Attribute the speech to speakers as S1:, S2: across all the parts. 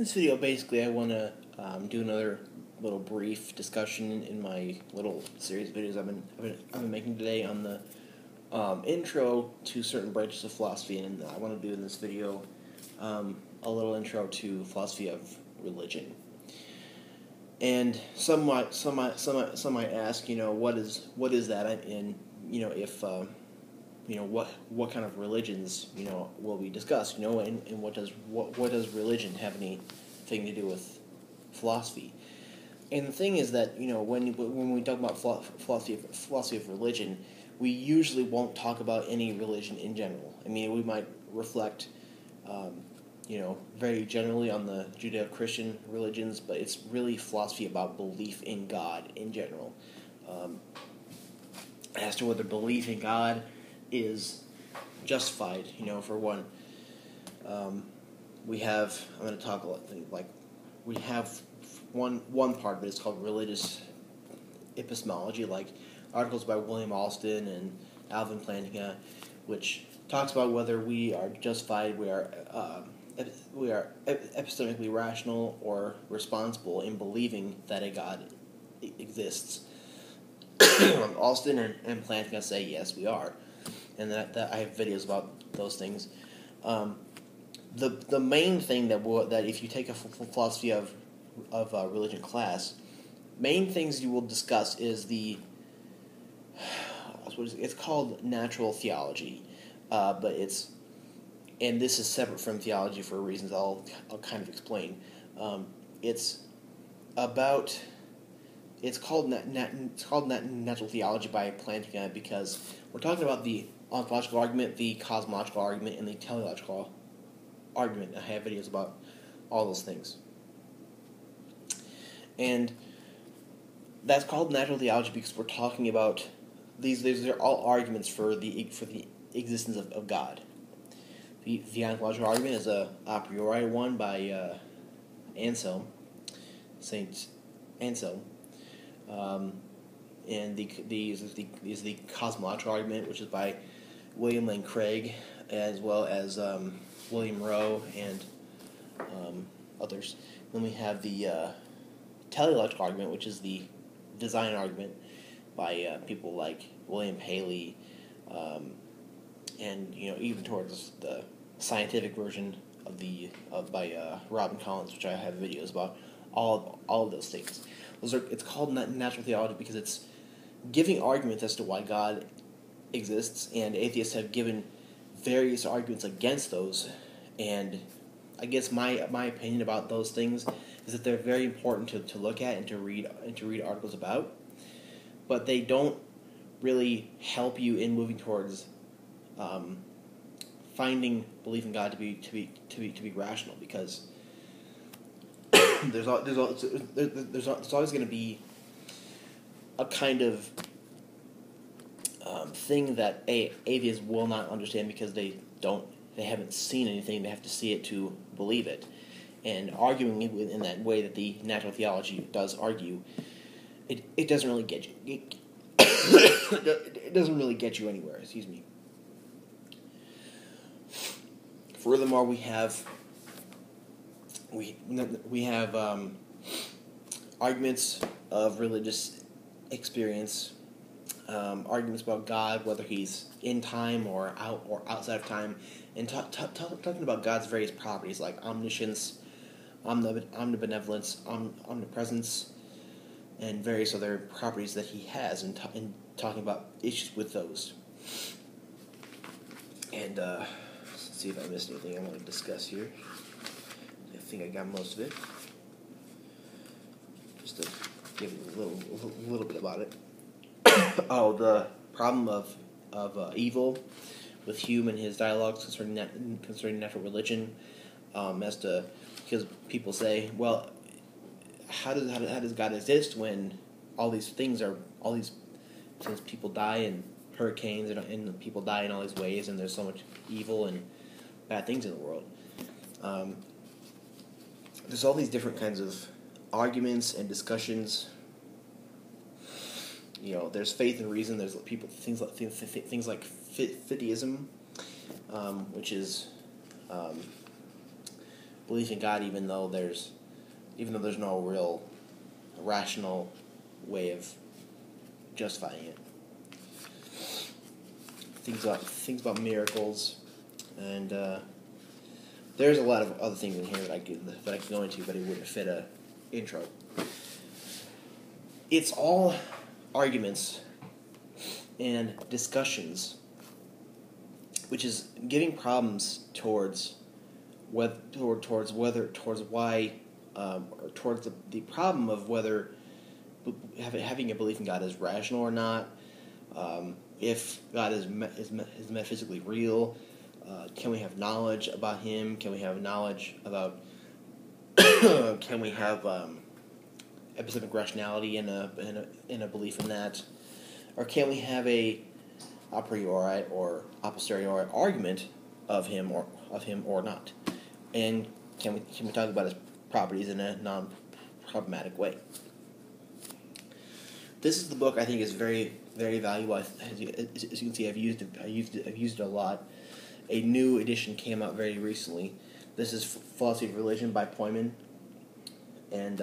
S1: This video, basically, I want to do another little brief discussion in my little series of videos I've been making today on the intro to certain branches of philosophy, and I want to do in this video a little intro to philosophy of religion. And some might ask, what is that, and if what kind of religions will we discuss, and what does religion have anything to do with philosophy? And the thing is that when we talk about philosophy of religion, we usually won't talk about any religion in general. I mean, we might reflect very generally on the Judeo-Christian religions, but it's really philosophy about belief in God in general. As to whether belief in God is justified, for one. We have one part of it is called religious epistemology, like articles by William Alston and Alvin Plantinga, which talks about whether we are justified, we are epistemically rational or responsible in believing that a God exists. Alston and Plantinga say yes, we are, and that I have videos about those things. The main thing that if you take a philosophy of religion class, main things you will discuss is it's called natural theology, and this is separate from theology for reasons I'll kind of explain. It's called natural theology by Plantinga because we're talking about the ontological argument, the cosmological argument, and the teleological argument. I have videos about all those things. And that's called natural theology because we're talking about these are all arguments for the existence of God. The ontological argument is a priori one by Saint Anselm. And the cosmological argument, which is by William Lane Craig, as well as William Rowe and others. Then we have the teleological argument, which is the design argument by people like William Paley, and even towards the scientific version by Robin Collins, which I have videos about. All of those things. It's called natural theology because it's giving arguments as to why God exists, and atheists have given various arguments against those. And I guess my opinion about those things is that they're very important to look at and to read articles about, but they don't really help you in moving towards finding belief in God to be rational, because there's always going to be a kind of thing that atheists will not understand because they haven't seen anything. They have to see it to believe it. And arguing in that way that the natural theology does argue, it doesn't really get you. It doesn't really get you anywhere. Excuse me. Furthermore, we have arguments of religious experience, arguments about God, whether He's in time or outside of time, and talking about God's various properties like omniscience, omnibenevolence, omnipresence, and various other properties that He has, and talking about issues with those. And let's see if I missed anything I want to discuss here. I think I got most of it. Just to give you a little bit about it. The problem of evil with Hume and his dialogues concerning natural religion, because people say, well, how does God exist when since people die in hurricanes and people die in all these ways, and there's so much evil and bad things in the world? There's all these different kinds of arguments and discussions. There's faith and reason. There's things like fideism, which is belief in God, even though there's no real rational way of justifying it. Things about miracles, and there's a lot of other things in here that I could go into, but it wouldn't fit a intro. It's all arguments and discussions, which is giving problems towards the problem of whether having a belief in God is rational or not. If God is metaphysically real, can we have knowledge about Him? Can we have knowledge about? Can we have epistemic rationality in a belief in that, or can we have a priori or a posteriori argument of Him or not? And can we talk about His properties in a non-problematic way? This is the book I think is very, very valuable. As you can see, I've used it a lot. A new edition came out very recently. This is Philosophy of Religion by Poyman, and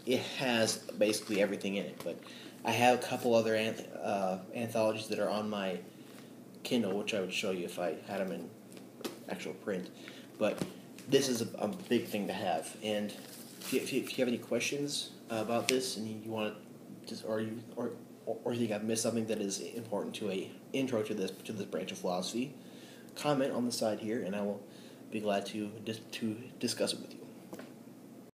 S1: it has basically everything in it. But I have a couple other anthologies that are on my Kindle, which I would show you if I had them in actual print. But this is a big thing to have. And if you have any questions about this, and you want to, or you think I've missed something that is important to a intro to this branch of philosophy, comment on the side here, and I will be glad to discuss it with you.